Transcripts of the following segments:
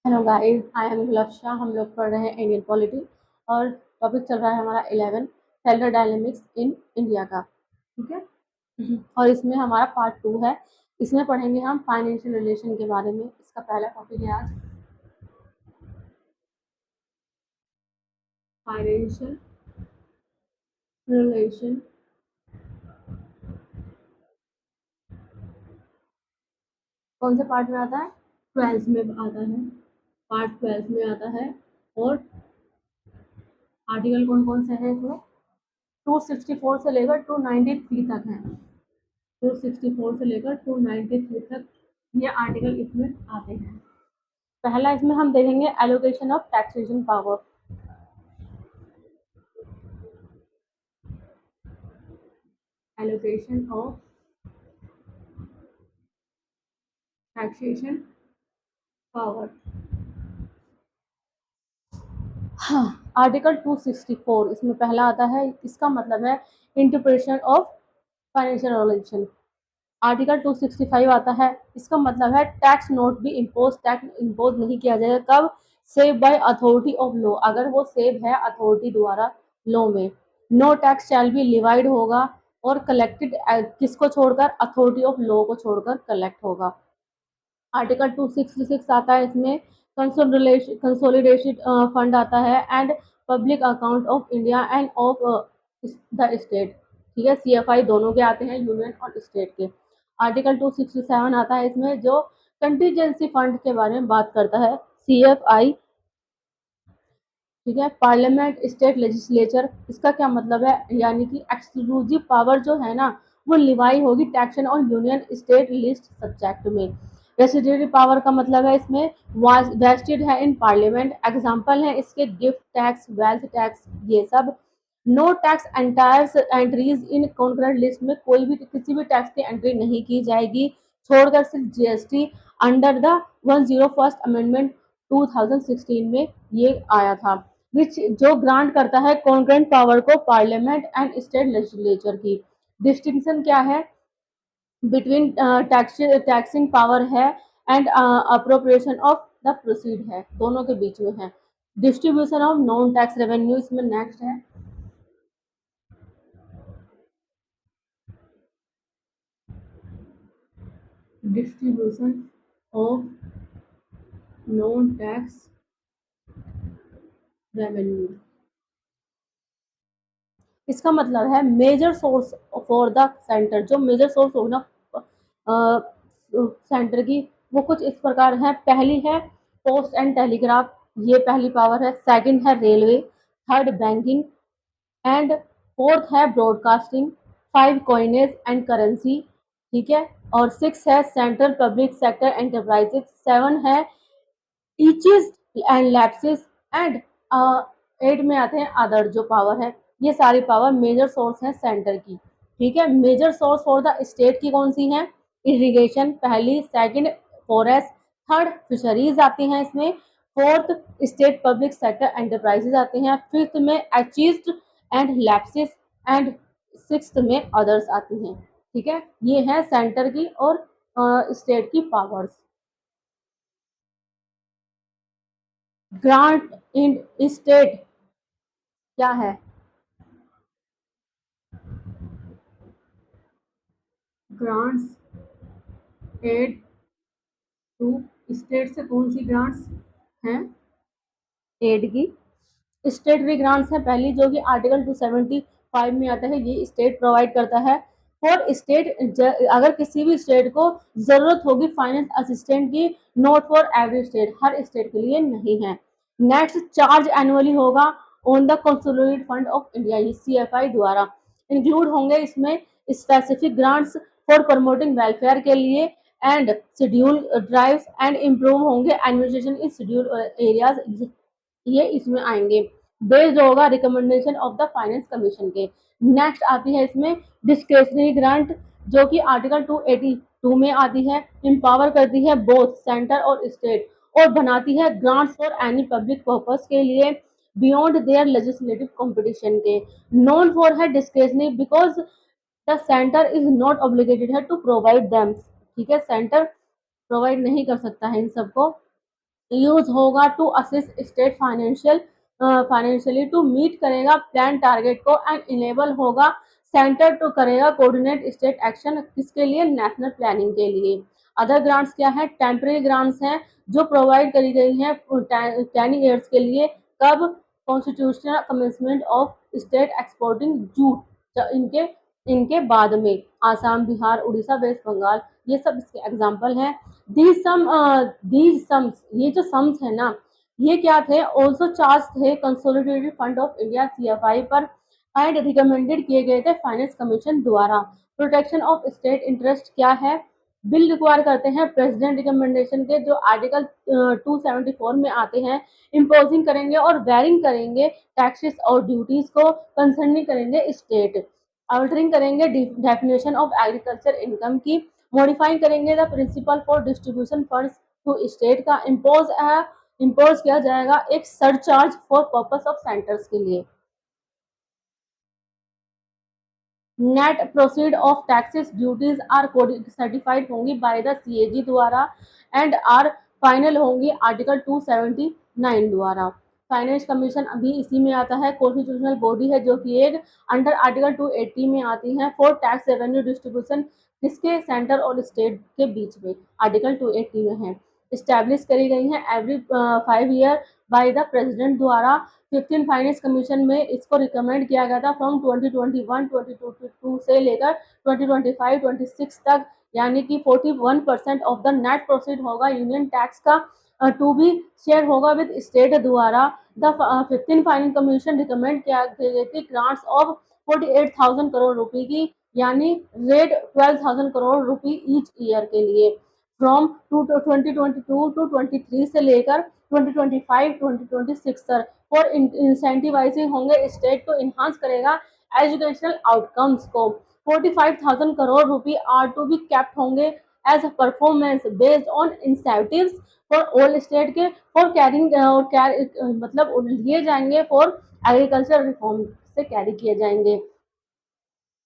Hello guys, I am लक्ष्या। हम लोग पढ़ रहे हैं इंडियन पॉलिटी और टॉपिक चल रहा है हमारा 11 सेल्फ डायनेमिक्स इन इंडिया का। ठीक है। और इसमें हमारा पार्ट 2 है। इसमें पढ़ेंगे हम फाइनेंशियल रिलेशन के बारे में। इसका पहला टॉपिक है आज फाइनेंशियल रिलेशन। कौन से पार्ट में आता है? 12 में आता है। पार्ट 12 में आता है। और आर्टिकल कौन कौन से हैं इसमें? 264 से लेकर 293 तक है। 264 से लेकर 293 तक ये आर्टिकल इसमें आते हैं। पहला इसमें हम देखेंगे allocation of taxation power. Allocation of taxation power. हाँ, आर्टिकल 264 इसमें पहला आता है। इसका मतलब है interpretation of financial relation. Article 265 आता है। इसका मतलब है tax not be impose. Tax impose नहीं किया जाएगा। कब? Save by authority of law. अगर वो सेव है अथॉरिटी द्वारा लॉ में। No tax shall be levied होगा और कलेक्टेड किसको छोड़कर? अथॉरिटी ऑफ लॉ को छोड़कर कलेक्ट होगा। आर्टिकल 266 आता है। इसमें कंसोलिडेटेड फंड आता है and public account of India end of the state. ठीक है, सीएफआई दोनों के आते हैं, यूनियन और स्टेट के। आर्टिकल 267 आता है इसमें, जो कंटीजेंसी फंड के बारे में बात करता है। सीएफआई, ठीक है, पार्लियामेंट स्टेट लेजिस्लेचर। इसका क्या मतलब है? यानी कि एक्सक्लूसिव पावर जो है ना, वो लिवाई होगी टैक्सन और यूनियन स्टेट लिस्ट सब्जेक्ट में। रेसिडेंटरी पावर का मतलब है इसमें वेस्टेड है इन पार्लियामेंट। एग्जाम्पल है इसके गिफ्ट टैक्स, वेल्थ टैक्स, ये सब। No tax entries in concurrent list में कोई भी किसी भी टैक्स की एंट्री नहीं की जाएगी, छोड़कर सिर्फ GST under the 101st amendment 2016 में ये आया था। विच जो ग्रांट करता है कॉन्करेंट पावर को पार्लियामेंट एंड स्टेट लेजिस्लेचर की। डिस्टिंक्शन क्या है बिटवीन टैक्सिंग पावर है and appropriation of the proceed है, दोनों के बीच में है। Distribution of non tax revenue इसमें नेक्स्ट है। Distribution of non tax revenue. इसका मतलब है major source for the centre. जो मेजर सोर्स होगी ना सेंटर की, वो कुछ इस प्रकार है। पहली है पोस्ट एंड टेलीग्राफ, ये पहली पावर है। सेकंड है railway. Third banking and fourth है broadcasting. Five coinage and currency, ठीक है। और सिक्स है central public sector enterprises. Seven है टीचर्स एंड लैप्सेस एंड 8 में आते हैं अदर जो पावर है। ये सारी पावर मेजर सोर्स है सेंटर की। ठीक है, major source for the state की कौन सी है? इरिगेशन पहली, सेकंड फॉरेस्ट, थर्ड फिशरीज आती हैं इसमें, fourth state public sector enterprises आते हैं, फिफ्थ में achieved and lapses and sixth में अदर्स आती हैं। ठीक है, ये है सेंटर की और स्टेट की पावर्स। ग्रांट इन स्टेट क्या है? ग्रांट्स एड टू स्टेट से कौन सी ग्रांट्स हैं? एड की स्टेटरी ग्रांट्स है पहली, जो कि आर्टिकल 275 में आता है। ये स्टेट प्रोवाइड करता है फॉर स्टेट। अगर किसी भी स्टेट को जरूरत होगी फाइनेंस असिस्टेंट की, not for every state, her state के लिए नहीं है। नेक्स्ट, चार्ज एनुअली होगा on the consolidated fund of India, ये सीएफआई द्वारा। इंक्लूड होंगे इसमें specific grants for promoting welfare के लिए and schedule drives and improve होंगे एडमिनिस्ट्रेशन इन शेड्यूल एरियाज, ये इसमें आएंगे। बेस्ड होगा recommendation of the finance commission के। नेक्स्ट आती है इसमें डिस्क्रिशनरी ग्रांट, जो कि आर्टिकल 282 में आती है। एम्पावर करती है बोथ सेंटर और स्टेट और बनाती है grants for any public purpose के लिए बियॉन्ड देयर लेजिस्लेटिव कंपटीशन के। नॉन फॉर है discretionary because the centre is not obligated है टू प्रोवाइड देम। ठीक है, सेंटर प्रोवाइड नहीं कर सकता है इन सबको। यूज होगा to assist state financially to meet करेगा प्लान टारगेट को एंड इनेबल होगा सेंटर टू करेगा कोऑर्डिनेट स्टेट एक्शन किसके लिए, नेशनल प्लानिंग के लिए। अदर ग्रांट्स क्या है, टेम्परेरी ग्रांट्स हैं जो प्रोवाइड करी गई हैं 10 ईयर्स के लिए। कब, constitutional commencement of state exporting jute इनके इनके बाद में। आसाम, बिहार, उड़ीसा, वेस्ट बंगाल, ये सब इसके एग्जाम्पल हैं। दीज सम्स, ये जो सम्स है ना, ये क्या थे, ऑल्सो चार्ज थे consolidated fund of India CFI पर एंड रिकमेंडेड किए गए थे फाइनेंस कमीशन द्वारा। प्रोटेक्शन ऑफ स्टेट इंटरेस्ट क्या है, बिल रिक्वायर करते हैं प्रेसिडेंट रिकमेंडेशन के जो आर्टिकल 274 में आते हैं। इम्पोजिंग करेंगे और वेरिंग करेंगे टैक्सेस और ड्यूटीज को, कंसर्निंग करेंगे स्टेट। अल्टरिंग करेंगे डेफिनेशन ऑफ एग्रीकल्चर इनकम की। मॉडिफाइंग करेंगे the principal for distribution funds to state का। इम्पोज किया जाएगा एक surcharge for purpose of centres के लिए। Net proceed of taxes duties are certified होंगी बाय द सीएजी द्वारा एंड आर फाइनल होंगी आर्टिकल 279 द्वारा। फाइनेंस कमीशन अभी इसी में आता है, कॉन्स्टिट्यूशनल बॉडी है जो कि एक अंडर आर्टिकल 280 में आती है फॉर टैक्स रेवेन्यू डिस्ट्रीब्यूशन किसके, सेंटर और स्टेट के बीच में, आर्टिकल 280 में है। इस्टेब्लिश करी गई है every 5 year by the president द्वारा। 15 फाइनेंस कमीशन में इसको रिकमेंड किया गया था फ्रॉम 2021-2022 से लेकर 2025-26 तक, यानी कि 41% ऑफ द नेट प्रोसीड होगा यूनियन टैक्स का टू बी शेयर होगा विद स्टेट द्वारा। द 15 फाइनेंस कमीशन रिकमेंड किया गई थी ग्रांट्स ऑफ 48,000 करोड़ रुपए की, यानी रेट 12,000 करोड़ रुपए ईच ईयर के लिए फ्रॉम 2022 टू 23 से लेकर 2025-2026 तक। फॉर इंसेंटिवाइजिंग होंगे स्टेट को इन्हांस करेगा एजुकेशनल आउटकम्स को। 45,000 करोड़ रुपए आर टू बी कैप्ट होंगे as performance based on incentives for all state के फॉर कैरिंग मतलब लिए जाएंगे फॉर एग्रीकल्चर रिफॉर्म से कैरी किए जाएंगे।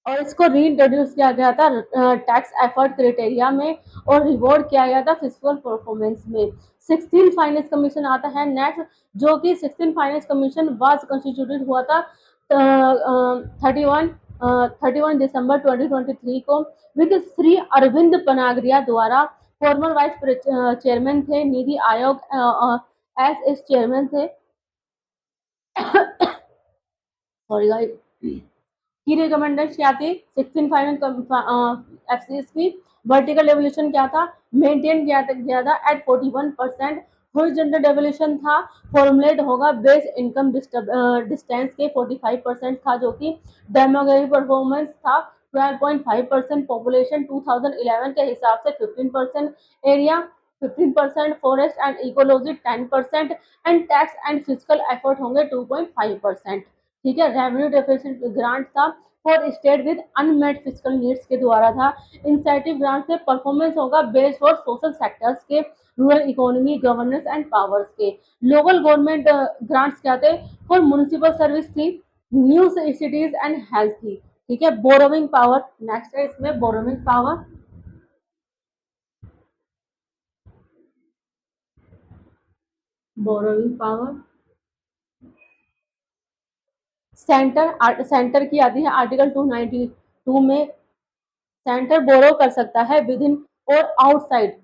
और इसको रीइंट्रोड्यूस किया गया था टैक्स एफर्ट क्राइटेरिया में और रिवॉर्ड किया गया था फिजिकल परफॉर्मेंस में। 16 फाइनेंस कमीशन आता है नेक्स्ट, जो कि 16 फाइनेंस कमीशन वाज कंस्टिट्यूटेड हुआ था 31 दिसंबर 2023 को विद श्री अरविंद पनागरिया द्वारा। फॉर्मर वाइस चेयरमैन थे, निधि आयोग एस एस चेयरमैन थे। Sorry guys. की रिकमेंडेशन क्या थी, 16 फाइनेंस एफसीएस की वर्टिकल डेवल्यूशन क्या था, मेंटेन किया था एट 41%। हॉरिजॉन्टल डेवल्यूशन था, फॉर्मुलेट होगा बेस इनकम डिस्टेंस के 45% था, जो कि डेमोग्राफिक परफॉर्मेंस था 12.5%। पॉपुलेशन 2011 के हिसाब से 15%, area 15%, forest and ecology 10% and tax and physical effort होंगे 2.5%। ठीक है। रेवेन्यू डेफिसिट ग्रांट था for state with unmet physical needs के द्वारा था। इंसेंटिव ग्रांट से परफॉर्मेंस होगा बेस्ड फॉर सोशल सेक्टर्स के, rural economy, governance and powers के। लोकल गवर्नमेंट ग्रांट्स क्या थे, फॉर म्युनिसिपल सर्विस थी, न्यू सिटीज एंड हेल्थ थी। ठीक है। बोरोविंग पावर नेक्स्ट है, इसमें borrowing power, borrowing power centre की आती है आर्टिकल 292 में। सेंटर बोरो कर सकता है विद इन और आउटसाइड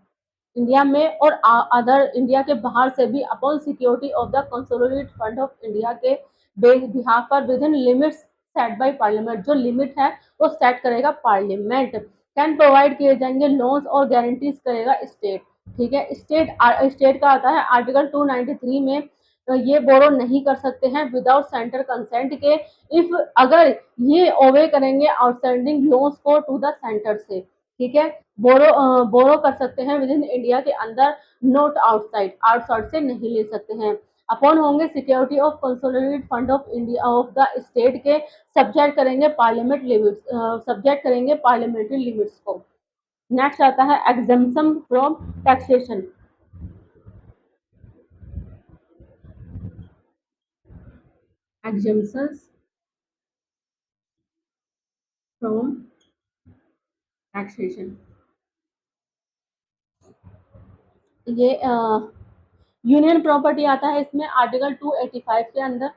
इंडिया में और अदर इंडिया के बाहर से भी upon security of the consolidated fund of India के बिहाफ पर with in limits set by parliament. जो लिमिट है वो सेट करेगा पार्लियामेंट। कैन प्रोवाइड किए जाएंगे लोन्स और गारंटीज करेगा स्टेट। ठीक है। स्टेट का आता है आर्टिकल 293 में। तो ये बोरो नहीं कर सकते हैं विदाउट सेंटर कंसेंट के, इफ अगर ये ओवे करेंगे आउटस्टैंडिंग लोन्स को टू द सेंटर से। ठीक है। बोरो कर सकते हैं विद इन इंडिया के अंदर, नॉट आउटसाइड, आउटसाइड से नहीं ले सकते हैं। अपॉन होंगे security of consolidated fund of India of the state के, सब्जेक्ट करेंगे पार्लियामेंट लिमिट्स, सब्जेक्ट करेंगे पार्लियामेंट्री लिमिट्स को। नेक्स्ट आता है exemption from taxation. Exemptions from taxation, ये यूनियन प्रॉपर्टी आता है इसमें आर्टिकल 285 के अंदर।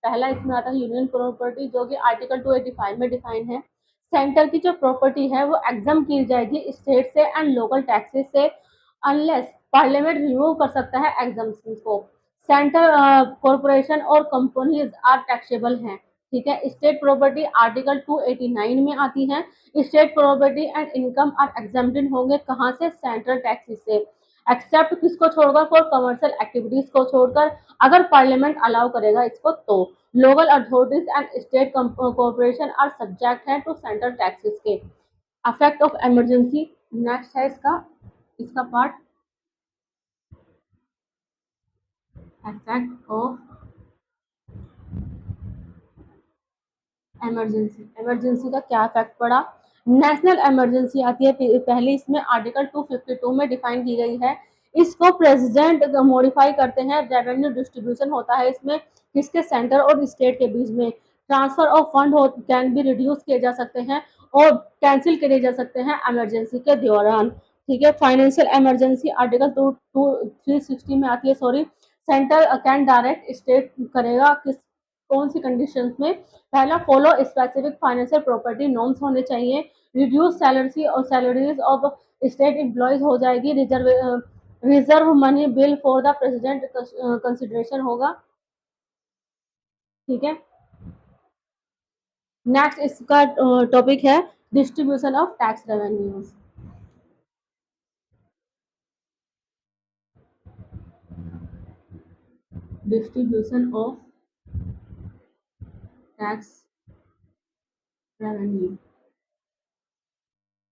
पहला इसमें आता है यूनियन प्रॉपर्टी, जो कि आर्टिकल 285 में डिफाइन है। सेंटर की जो प्रॉपर्टी है वो एग्जाम की जाएगी स्टेट से एंड लोकल टैक्सेस से, अनलेस पार्लियामेंट रिमूव कर सकता है एग्जाम्पशन को। सेंटर कॉरपोरेशन और कंपनीज आर टैक्सेबल हैं। ठीक है, स्टेट प्रॉपर्टी आर्टिकल 289 में आती है। State property and income are exempted होंगे कहाँ से? सेंट्रल टैक्सेस से, एक्सेप्ट किसको छोड़कर? फॉर कमर्शियल एक्टिविटीज को छोड़कर, अगर पार्लियामेंट अलाउ करेगा इसको तो। Local authorities and state corporation are subject है टू सेंट्रल टैक्सेस के। अफेक्ट ऑफ इमरजेंसी नेक्स्ट है इसका इसका part, effect of emergency. Emergency का क्या इफेक्ट पड़ा? नेशनल इमरजेंसी आती है पहले, इसमें आर्टिकल 252 में डिफाइन की गई है। इसको प्रेसिडेंट मॉडिफाई करते हैं। रेवेन्यू डिस्ट्रीब्यूशन होता है इसमें किसके? सेंटर और स्टेट के बीच में। Transfer of fund can be reduce किए जा सकते हैं और कैंसिल किए जा सकते हैं इमरजेंसी के दौरान। ठीक है, फाइनेंशियल इमरजेंसी आर्टिकल 360 में आती है, sorry. Centre can direct state करेगा किस कौन सी कंडीशंस में? पहला, follow specific financial property norms होने चाहिए। रिड्यूस सैलरी और सैलरीज ऑफ स्टेट एम्प्लॉयज हो जाएगी। Reserve money bill for the president consideration होगा। ठीक है, नेक्स्ट इसका टॉपिक है distribution of tax revenues. Distribution of tax revenue.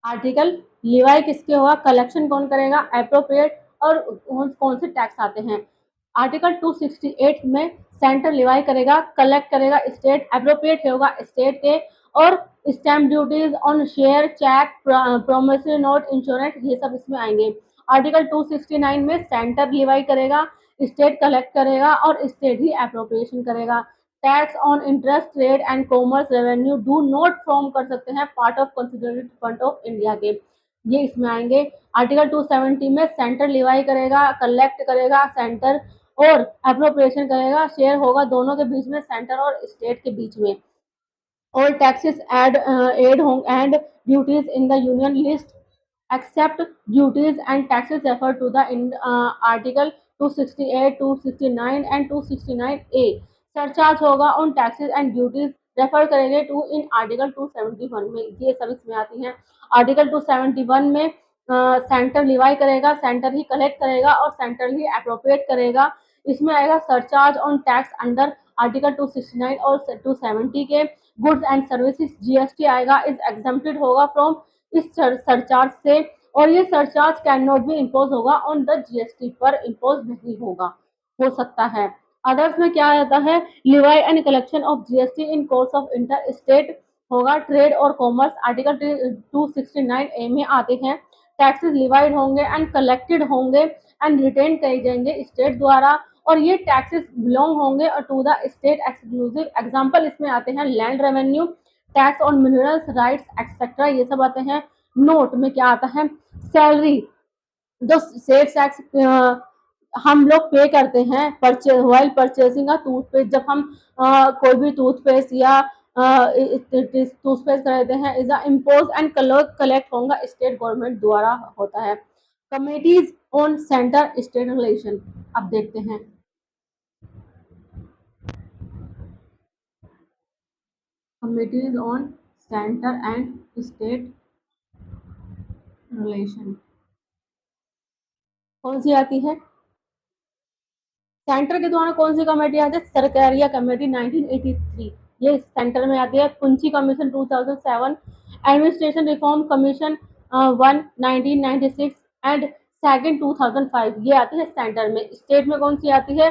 Article Levi किसके होगा? कलेक्शन कौन करेगा? एप्रोप्रिएट। और कौन से टैक्स आते हैं? आर्टिकल 268 में सेंटर लिवाई करेगा, कलेक्ट करेगा स्टेट, एप्रोप्रिएट होगा स्टेट के। और stamp duties on share, cheque, promissory note, insurance, ये सब इसमें आएंगे। आर्टिकल 269 में सेंटर लिवाई करेगा, स्टेट कलेक्ट करेगा और स्टेट ही एप्रोप्रिएशन करेगा। Tax on interest, trade and commerce revenue do not form कर सकते हैं part of consolidated fund of India के, ये इसमें आएंगे। आर्टिकल 270 में सेंटर लिवाई करेगा, कलेक्ट करेगा सेंटर और अप्रोप्रिएशन करेगा, शेयर होगा दोनों के बीच में, सेंटर और स्टेट के बीच में। All taxes aid home and duties in the union list except duties and taxes referred to the in article 268, 269 and 269A। Surcharge होगा on taxes and duties refer करेंगे टू इन आर्टिकल 271 में, ये सब इसमें आती हैं। आर्टिकल 271 में centre levy करेगा, सेंटर ही कलेक्ट करेगा और सेंटर ही अप्रोप्रिएट करेगा। इसमें आएगा surcharge on tax under article 269 और 270 के। गुड्स एंड सर्विसेज जीएसटी आएगा, इज एग्जम्प्टेड होगा फ्रॉम इस सरचार्ज से, और ये surcharge can not be impose होगा ऑन द जीएसटी पर, इम्पोज नहीं होगा, हो सकता है। अदर्स में क्या आता है? Levy and collection of GST in course of inter state होगा, ट्रेड और कॉमर्स आर्टिकल 269A में आते हैं। टैक्सेस लिवाइड होंगे एंड कलेक्टेड होंगे एंड रिटेन किए जाएंगे स्टेट द्वारा, और ये टैक्सेस बिलोंग होंगे to the state exclusive. Example इसमें आते हैं land revenue, tax on minerals rights etcetera, ये सब आते हैं। नोट में क्या आता है? सैलरी, जो सेल्स टैक्स हम लोग पे करते हैं वाइल परचेसिंग अ टूथपेस्ट, जब हम कोई भी टूथपेस्ट या टूथपेस्ट खरीदते हैं, इज इम्पोज एंड कलेक्ट होगा स्टेट गवर्नमेंट द्वारा होता है। Committees on centre state relation, अब देखते हैं। Committees on centre and state relation कौन सी आती है? सेंटर के द्वारा कौन सी कमेटी आती है? सरकारिया कमेटी 1983, ये सेंटर में आती है। Punchhi commission 2007, administration reform commission 1 1996 and second 2005, ये आती है सेंटर में। स्टेट में कौन सी आती है?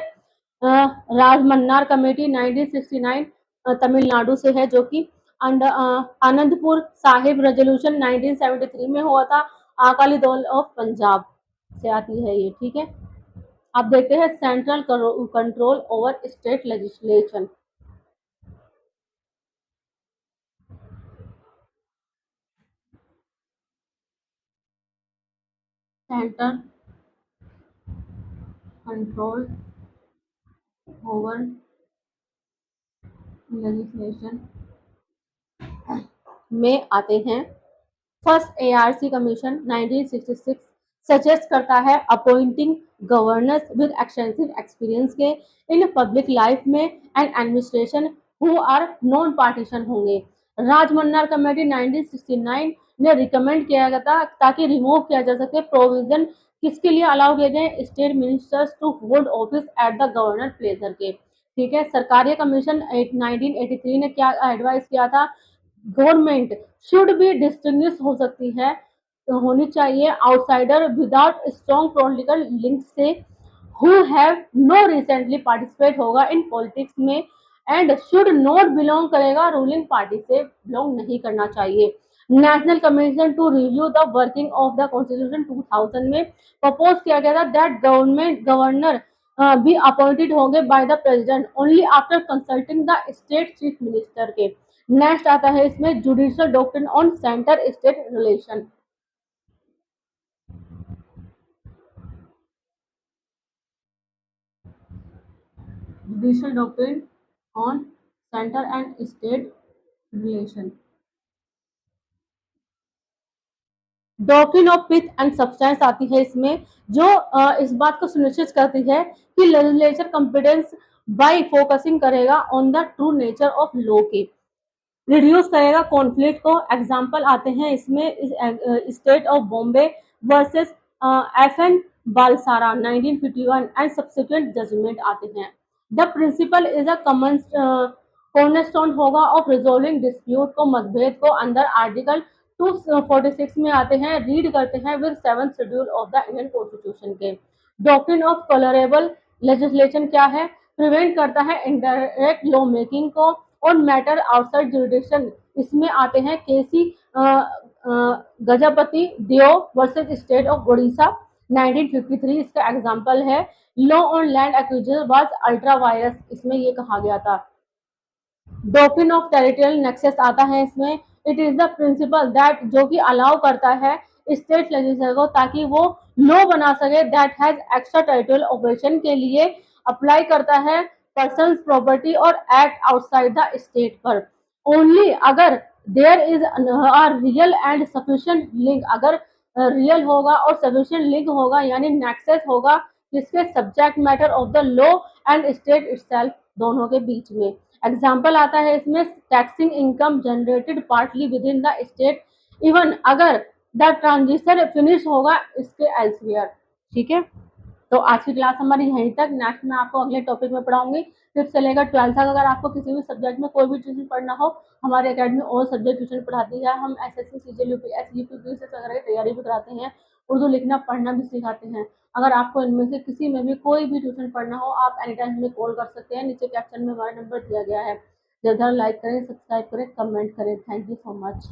राजमन्नार कमेटी 1969 तमिलनाडु से है, जो कि आनंदपुर साहिब रेजोल्यूशन 1973 में हुआ था, अकाली दल ऑफ पंजाब से आती है ये। ठीक है, अब देखते हैं central control over state legislation. Centre control over legislation में आते हैं। फर्स्ट एआरसी कमीशन 1966 सजेस्ट करता है appointing governors with extensive experience के इन पब्लिक लाइफ में and administration who are non partisan होंगे। राजमन्नार कमेटी 1969 ने रिकमेंड किया गया था ताकि रिमूव किया जा सके प्रोविजन किसके लिए अलाउ किए गए, state ministers to hold office at the governor pleasure के। ठीक है, सरकारी कमीशन 1983 ने क्या एडवाइस किया था, गवर्नमेंट शुड बी डिस्टिंग्विश हो सकती है, तो होनी चाहिए outsider without strong political link से who have no recently participate होगा इन पॉलिटिक्स में एंड शुड नॉट बिलोंग करेगा रूलिंग पार्टी से बिलोंग नहीं करना चाहिए। National commission to review the working of the constitution 2000 में प्रपोज किया गया था दैट गवर्नमेंट गवर्नर भी अपॉइंटेड होंगे by the president only after consulting the state chief minister के। नेक्स्ट आता है इसमें judicial doctrine on centre state relation. Judicial doctrine on centre and state relation. Doctrine of pith and substance आती है इसमें, जो इस बात को सुनिश्चित करती है कि लेजिस्लेचर कॉम्पिटेंस बाय फोकसिंग करेगा on the true nature of law के, रिड्यूस करेगा कॉन्फ्लिक्ट को। एग्जाम्पल आते हैं इसमें state of Bombay versus FN Balsara 1951 and subsequent judgement आते हैं। The principle is a common cornerstone होगा ऑफ रिजोल्विंग डिस्प्यूट को, मतभेद को, अंदर आर्टिकल 246 में आते हैं, रीड करते हैं with 7th schedule of the Indian constitution के। डॉक्ट्रिन ऑफ टॉलरेबल लेजिस्लेशन क्या है, प्रिवेंट करता है इनडायरेक्ट लॉ मेकिंग को और मैटर आउटसाइड जुरिडिक्शन। इसमें आते हैं केसी गजपति देव वर्सेस स्टेट ऑफ ओडिशा 1953, इसका एग्जांपल है। Law on land acquisition was ultra vires, इसमें ये कहा गया था। डॉक्ट्रिन ऑफ टेरिटोरियल नेक्सस आता है इसमें, it is the principal that जो कि अलाउ करता है स्टेट लेजिस्लेचर को ताकि वो लॉ बना सके that has extra territorial operation के लिए अप्लाई करता है पर्सन्स प्रॉपर्टी और एक्ट आउटसाइड द स्टेट पर ओनली अगर there is a real and sufficient link, अगर रियल होगा और सफिशिएंट लिंक होगा यानी नेक्सस होगा जिसके subject matter of the law and state itself दोनों के बीच में। एग्जाम्पल आता है इसमें taxing income generated partly with in the state even अगर द ट्रांजिशन फिनिश होगा इसके एल्सवियर। ठीक है, तो आज की क्लास हमारी यहीं तक। नेक्स्ट मैं आपको अगले टॉपिक में पढ़ाऊंगी, फिफ्थ से लेकर 12th तक। अगर आपको किसी भी सब्जेक्ट में कोई भी ट्यूशन पढ़ना हो, हमारी अकेडमी ऑल सब्जेक्ट ट्यूशन पढ़ाती है। हम SSC CGL UPSC UPSC वगैरह की तैयारी भी कराते हैं, उर्दू लिखना पढ़ना भी सिखाते हैं। अगर आपको इनमें से किसी में भी कोई भी ट्यूशन पढ़ना हो, आप एनी टाइम हमें कॉल कर सकते हैं। नीचे कैप्शन में हमारा नंबर दिया गया है। ज़्यादा लाइक करें, सब्सक्राइब करें, कमेंट करें। Thank you so much.